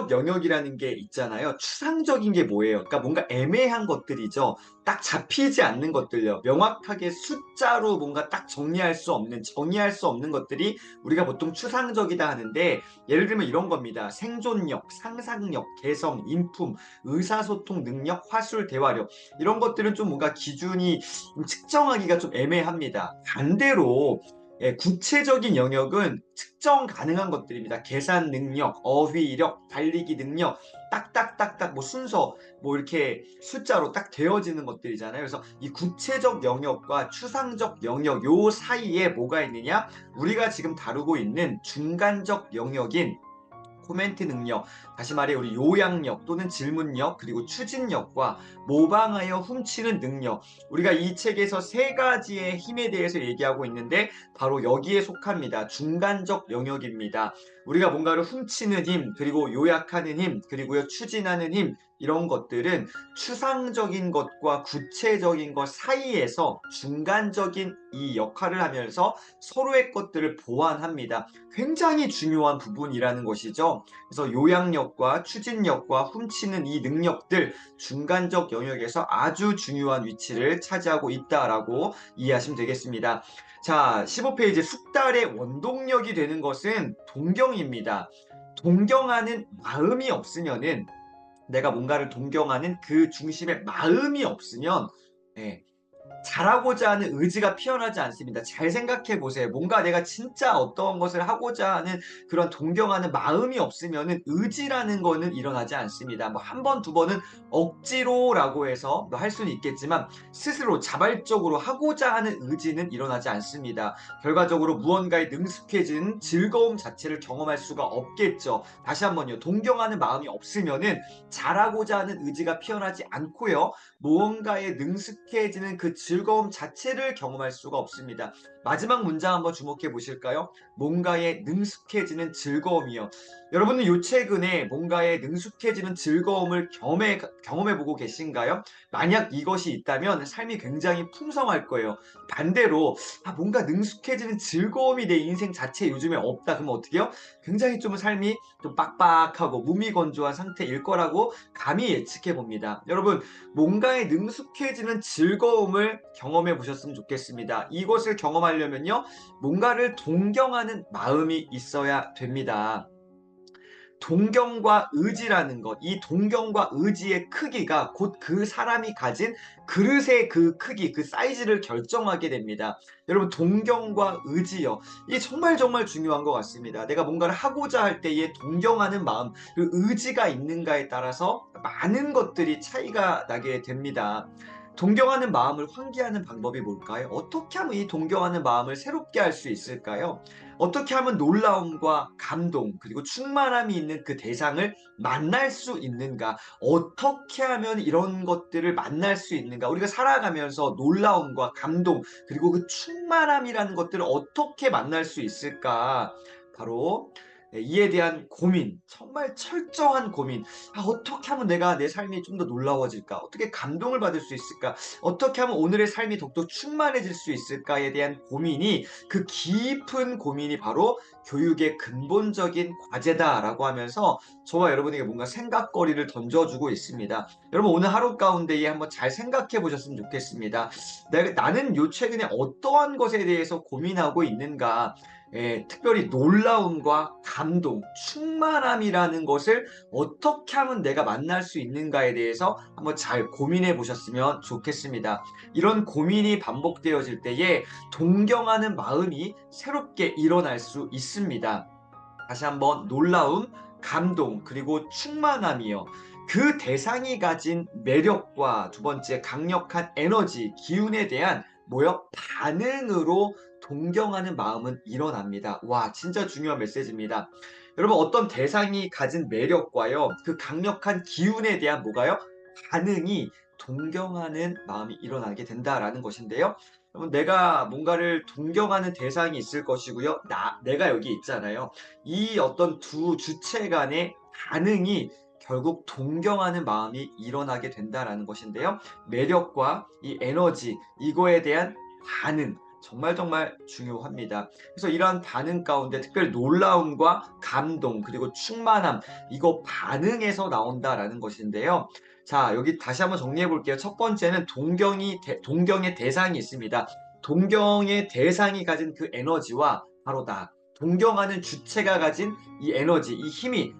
구체적 영역이라는 게 있잖아요. 추상적인 게 뭐예요? 그러니까 뭔가 애매한 것들이죠. 딱 잡히지 않는 것들요. 명확하게 숫자로 뭔가 딱 정의할 수 없는 것들이 우리가 보통 추상적이다 하는데, 예를 들면 이런 겁니다. 생존력, 상상력, 개성, 인품, 의사소통 능력, 화술, 대화력. 이런 것들은 좀 뭔가 기준이 측정하기가 좀 애매합니다. 반대로 구체적인 영역은 측정 가능한 것들입니다. 계산 능력, 어휘력, 달리기 능력, 딱딱딱딱 뭐 순서, 뭐 이렇게 숫자로 딱 되어지는 것들이잖아요. 그래서 이 구체적 영역과 추상적 영역 요 사이에 뭐가 있느냐? 우리가 지금 다루고 있는 중간적 영역인 코멘트 능력, 다시 말해 우리 요약력 또는 질문력, 그리고 추진력과 모방하여 훔치는 능력. 우리가 이 책에서 세 가지의 힘에 대해서 얘기하고 있는데 바로 여기에 속합니다. 중간적 영역입니다. 우리가 뭔가를 훔치는 힘, 그리고 요약하는 힘, 그리고요 추진하는 힘, 이런 것들은 추상적인 것과 구체적인 것 사이에서 중간적인 이 역할을 하면서 서로의 것들을 보완합니다. 굉장히 중요한 부분이라는 것이죠. 그래서 요약력과 추진력과 훔치는 이 능력들, 중간적 영역에서 아주 중요한 위치를 차지하고 있다라고 이해하시면 되겠습니다. 자, 15페이지 숙달의 원동력이 되는 것은 동경입니다. 동경하는 마음이 없으면은, 내가 뭔가를 동경하는 그 중심에 마음이 없으면, 예, 잘하고자 하는 의지가 피어나지 않습니다. 잘 생각해 보세요. 뭔가 내가 진짜 어떤 것을 하고자 하는 그런 동경하는 마음이 없으면은 의지라는 거는 일어나지 않습니다. 뭐 한 번, 두 번은 억지로라고 해서 뭐 할 수는 있겠지만 스스로 자발적으로 하고자 하는 의지는 일어나지 않습니다. 결과적으로 무언가에 능숙해진 즐거움 자체를 경험할 수가 없겠죠. 다시 한번요. 동경하는 마음이 없으면은 잘하고자 하는 의지가 피어나지 않고요. 무언가에 능숙해지는 그 즐거움 자체를 경험할 수가 없습니다. 마지막 문장 한번 주목해 보실까요? 뭔가에 능숙해지는 즐거움이요. 여러분은 요 최근에 뭔가에 능숙해지는 즐거움을 경험해 보고 계신가요? 만약 이것이 있다면 삶이 굉장히 풍성할 거예요. 반대로 뭔가 능숙해지는 즐거움이 내 인생 자체에 요즘에 없다 그러면 어떻게 해요? 굉장히 좀 삶이 좀 빡빡하고 무미건조한 상태일 거라고 감히 예측해 봅니다. 여러분, 뭔가에 능숙해지는 즐거움을 경험해 보셨으면 좋겠습니다. 이것을 경험하려면요, 뭔가를 동경하는 마음이 있어야 됩니다. 동경과 의지라는 것, 이 동경과 의지의 크기가 곧 그 사람이 가진 그릇의 그 크기, 그 사이즈를 결정하게 됩니다. 여러분, 동경과 의지요. 이게 정말 정말 중요한 것 같습니다. 내가 뭔가를 하고자 할 때에 동경하는 마음, 그 의지가 있는가에 따라서 많은 것들이 차이가 나게 됩니다. 동경하는 마음을 환기하는 방법이 뭘까요? 어떻게 하면 이 동경하는 마음을 새롭게 할 수 있을까요? 어떻게 하면 놀라움과 감동, 그리고 충만함이 있는 그 대상을 만날 수 있는가? 어떻게 하면 이런 것들을 만날 수 있는가? 우리가 살아가면서 놀라움과 감동, 그리고 그 충만함이라는 것들을 어떻게 만날 수 있을까? 바로 이에 대한 고민, 정말 철저한 고민. 어떻게 하면 내가 내 삶이 좀 더 놀라워질까? 어떻게 감동을 받을 수 있을까? 어떻게 하면 오늘의 삶이 더욱더 충만해질 수 있을까에 대한 고민이, 그 깊은 고민이 바로 교육의 근본적인 과제다라고 하면서 저와 여러분에게 뭔가 생각거리를 던져주고 있습니다. 여러분, 오늘 하루 가운데에 한번 잘 생각해 보셨으면 좋겠습니다. 나는 요 최근에 어떠한 것에 대해서 고민하고 있는가? 특별히 놀라움과 감동, 충만함이라는 것을 어떻게 하면 내가 만날 수 있는가에 대해서 한번 잘 고민해 보셨으면 좋겠습니다. 이런 고민이 반복되어질 때에 동경하는 마음이 새롭게 일어날 수 있습니다. 다시 한번 놀라움, 감동, 그리고 충만함이요. 그 대상이 가진 매력과 두 번째 강력한 에너지, 기운에 대한 뭐요? 반응으로 동경하는 마음은 일어납니다. 와, 진짜 중요한 메시지입니다. 여러분, 어떤 대상이 가진 매력과요, 그 강력한 기운에 대한 뭐가요? 반응이 동경하는 마음이 일어나게 된다라는 것인데요. 여러분, 내가 뭔가를 동경하는 대상이 있을 것이고요. 내가 여기 있잖아요. 이 어떤 두 주체 간의 반응이 결국 동경하는 마음이 일어나게 된다라는 것인데요. 매력과 이 에너지, 이거에 대한 반응, 정말 정말 중요합니다. 그래서 이러한 반응 가운데 특별히 놀라움과 감동 그리고 충만함 이거 반응에서 나온다라는 것인데요. 자, 여기 다시 한번 정리해 볼게요. 첫 번째는 동경의 대상이 있습니다. 동경의 대상이 가진 그 에너지와 바로다. 동경하는 주체가 가진 이 에너지, 이 힘이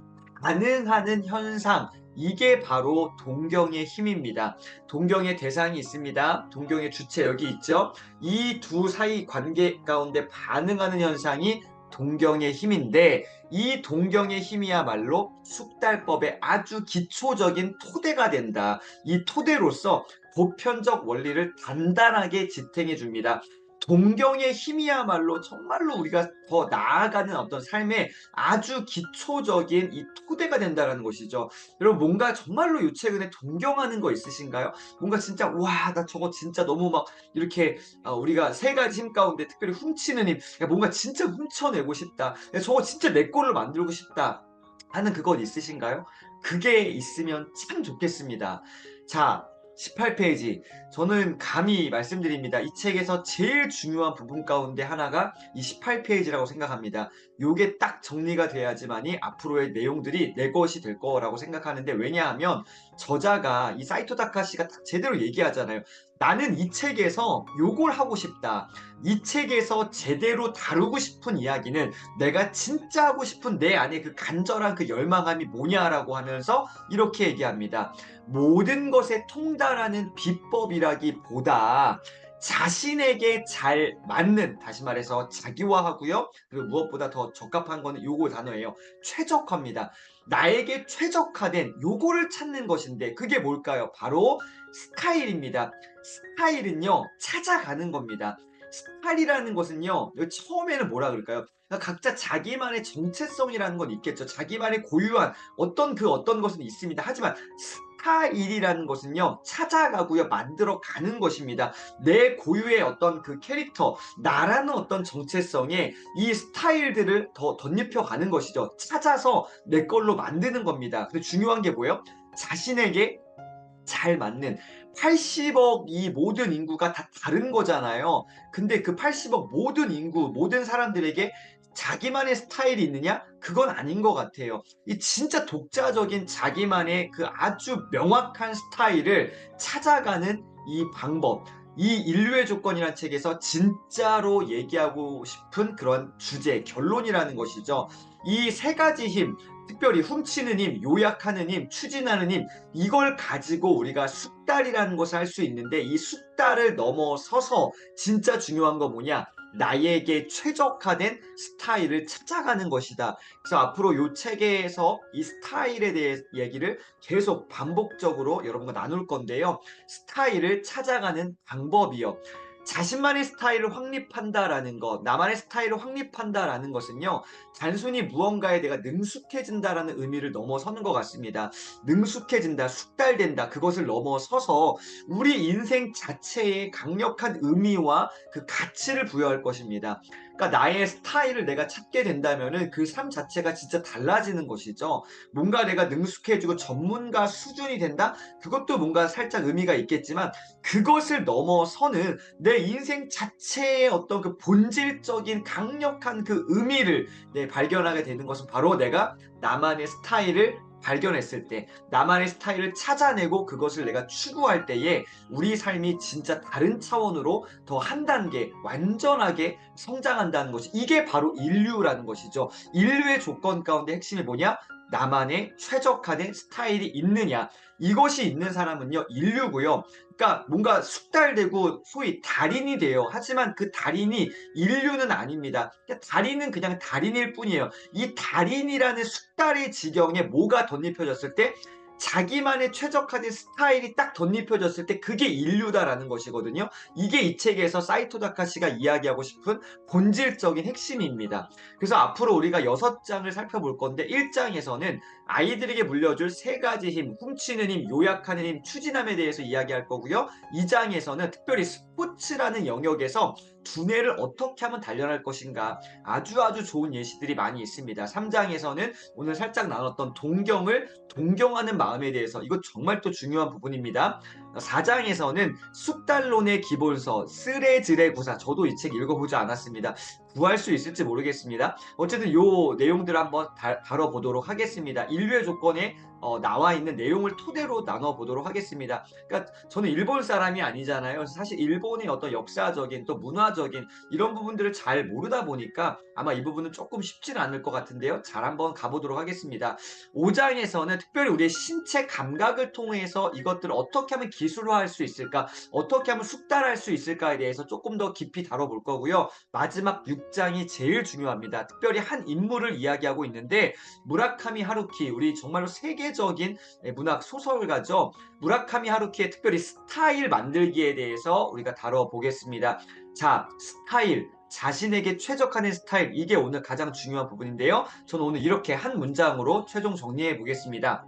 반응하는 현상, 이게 바로 동경의 힘입니다. 동경의 대상이 있습니다. 동경의 주체 여기 있죠. 이 두 사이 관계 가운데 반응하는 현상이 동경의 힘인데 이 동경의 힘이야말로 숙달법의 아주 기초적인 토대가 된다. 이 토대로서 보편적 원리를 단단하게 지탱해 줍니다. 동경의 힘이야말로 정말로 우리가 더 나아가는 어떤 삶의 아주 기초적인 이 토대가 된다는 것이죠. 여러분 뭔가 정말로 요 최근에 동경하는 거 있으신가요? 뭔가 진짜 와, 나 저거 진짜 너무 막 이렇게 우리가 세 가지 힘 가운데 특별히 훔치는 힘, 야, 뭔가 진짜 훔쳐내고 싶다. 야, 저거 진짜 내 걸로 만들고 싶다. 하는 그것 있으신가요? 그게 있으면 참 좋겠습니다. 자, 18페이지. 저는 감히 말씀드립니다. 이 책에서 제일 중요한 부분 가운데 하나가 이 18페이지라고 생각합니다. 요게 딱 정리가 돼야지만이 앞으로의 내용들이 내 것이 될 거라고 생각하는데 왜냐하면 저자가 이 사이토 다카시가 딱 제대로 얘기하잖아요. 나는 이 책에서 요걸 하고 싶다. 이 책에서 제대로 다루고 싶은 이야기는 내가 진짜 하고 싶은 내 안에 그 간절한 그 열망함이 뭐냐라고 하면서 이렇게 얘기합니다. 모든 것에 통달하는 비법이라기보다 자신에게 잘 맞는, 다시 말해서 자기화하고요. 그리고 무엇보다 더 적합한 거는 요거 단어예요. 최적화입니다. 나에게 최적화된 요거를 찾는 것인데 그게 뭘까요? 바로 스타일입니다. 스타일은요, 찾아가는 겁니다. 스타일이라는 것은요, 처음에는 뭐라 그럴까요? 그러니까 각자 자기만의 정체성이라는 건 있겠죠. 자기만의 고유한 어떤 것은 있습니다. 하지만 스타일이라는 것은요, 찾아가고요, 만들어가는 것입니다. 내 고유의 어떤 그 캐릭터, 나라는 어떤 정체성에 이 스타일들을 더 덧입혀가는 것이죠. 찾아서 내 걸로 만드는 겁니다. 근데 중요한 게 뭐예요? 자신에게 잘 맞는 80억 이 모든 인구가 다 다른 거잖아요. 근데 그 80억 모든 인구, 모든 사람들에게 자기만의 스타일이 있느냐? 그건 아닌 것 같아요. 이 진짜 독자적인 자기만의 그 아주 명확한 스타일을 찾아가는 이 방법. 이 인류의 조건이라는 책에서 진짜로 얘기하고 싶은 그런 주제, 결론이라는 것이죠. 이 세 가지 힘, 특별히 훔치는 힘, 요약하는 힘, 추진하는 힘, 이걸 가지고 우리가 숙달이라는 것을 할 수 있는데 이 숙달을 넘어서서 진짜 중요한 거 뭐냐? 나에게 최적화된 스타일을 찾아가는 것이다. 그래서 앞으로 이 책에서 이 스타일에 대해 얘기를 계속 반복적으로 여러분과 나눌 건데요. 스타일을 찾아가는 방법이요. 자신만의 스타일을 확립한다라는 것, 나만의 스타일을 확립한다라는 것은요, 단순히 무언가에 내가 능숙해진다라는 의미를 넘어서는 것 같습니다. 능숙해진다, 숙달된다, 그것을 넘어서서 우리 인생 자체에 강력한 의미와 그 가치를 부여할 것입니다. 그러니까 나의 스타일을 내가 찾게 된다면은 그 삶 자체가 진짜 달라지는 것이죠. 뭔가 내가 능숙해지고 전문가 수준이 된다? 그것도 뭔가 살짝 의미가 있겠지만 그것을 넘어서는 내 인생 자체의 어떤 그 본질적인 강력한 그 의미를 발견하게 되는 것은 바로 내가 나만의 스타일을 발견했을 때, 나만의 스타일을 찾아내고 그것을 내가 추구할 때에 우리 삶이 진짜 다른 차원으로 더 한 단계 완전하게 성장한다는 것이 이게 바로 인류라는 것이죠. 인류의 조건 가운데 핵심이 뭐냐? 나만의 최적화된 스타일이 있느냐. 이것이 있는 사람은요, 인류고요. 그러니까 뭔가 숙달되고 소위 달인이 돼요. 하지만 그 달인이 인류는 아닙니다. 달인은 그냥 달인일 뿐이에요. 이 달인이라는 숙달의 지경에 뭐가 덧입혀졌을 때 자기만의 최적화된 스타일이 딱 덧입혀졌을 때 그게 인류다라는 것이거든요. 이게 이 책에서 사이토 다카시가 이야기하고 싶은 본질적인 핵심입니다. 그래서 앞으로 우리가 6장을 살펴볼 건데 1장에서는 아이들에게 물려줄 세 가지 힘, 훔치는 힘, 요약하는 힘, 추진함에 대해서 이야기할 거고요. 2장에서는 특별히 스포츠라는 영역에서 두뇌를 어떻게 하면 단련할 것인가 아주 좋은 예시들이 많이 있습니다. 3장에서는 오늘 살짝 나눴던 동경을 동경하는 마음에 대해서 이거 정말 또 중요한 부분입니다. 4장에서는 숙달론의 기본서, 쓰레즈레 구사, 저도 이 책 읽어보지 않았습니다. 구할 수 있을지 모르겠습니다. 어쨌든 요 내용들을 한번 다뤄보도록 하겠습니다. 인류의 조건에 나와 있는 내용을 토대로 나눠보도록 하겠습니다. 그러니까 저는 일본 사람이 아니잖아요. 사실 일본의 어떤 역사적인 또 문화적인 이런 부분들을 잘 모르다 보니까 아마 이 부분은 조금 쉽지는 않을 것 같은데요. 잘 한번 가보도록 하겠습니다. 5장에서는 특별히 우리의 신체 감각을 통해서 이것들을 어떻게 하면 기술화할 수 있을까, 어떻게 하면 숙달할 수 있을까에 대해서 조금 더 깊이 다뤄볼 거고요. 마지막 6장이 제일 중요합니다. 특별히 한 인물을 이야기하고 있는데 무라카미 하루키, 우리 정말로 세계적인 문학 소설가죠. 무라카미 하루키의 특별히 스타일 만들기에 대해서 우리가 다뤄보겠습니다. 자, 스타일. 자신에게 최적화된 스타일, 이게 오늘 가장 중요한 부분인데요. 저는 오늘 이렇게 한 문장으로 최종 정리해 보겠습니다.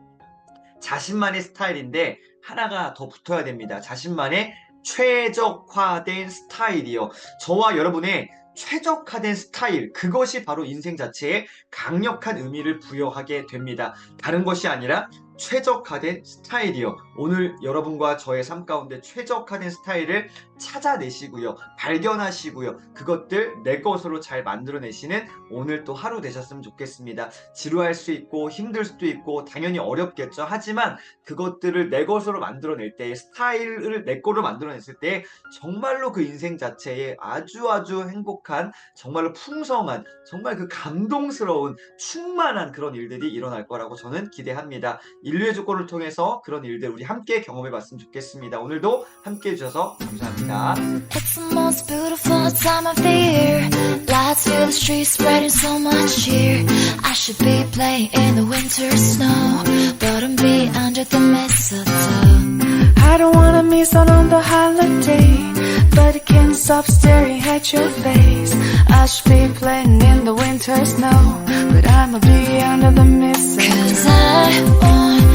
자신만의 스타일인데 하나가 더 붙어야 됩니다. 자신만의 최적화된 스타일이요. 저와 여러분의 최적화된 스타일, 그것이 바로 인생 자체에 강력한 의미를 부여하게 됩니다. 다른 것이 아니라 최적화된 스타일이요. 오늘 여러분과 저의 삶 가운데 최적화된 스타일을 찾아내시고요. 발견하시고요. 그것들 내 것으로 잘 만들어내시는 오늘 또 하루 되셨으면 좋겠습니다. 지루할 수 있고 힘들 수도 있고 당연히 어렵겠죠. 하지만 그것들을 내 것으로 만들어낼 때, 스타일을 내 거로 만들어냈을 때 정말로 그 인생 자체에 아주 행복한, 정말로 풍성한, 정말 그 감동스러운 충만한 그런 일들이 일어날 거라고 저는 기대합니다. 인류의 조건을 통해서 그런 일들 우리 함께 경험해 봤으면 좋겠습니다. 오늘도 함께 해주셔서 감사합니다. It's the most beautiful time of the year. Lights fill the streets, spreading so much cheer. I should be playing in the winter snow, but I'm be under the mistletoe. I don't wanna miss out on the holiday, but I can't stop staring at your face. I should be playing in the winter snow, but I'ma be under the mistletoe. 'Cause I want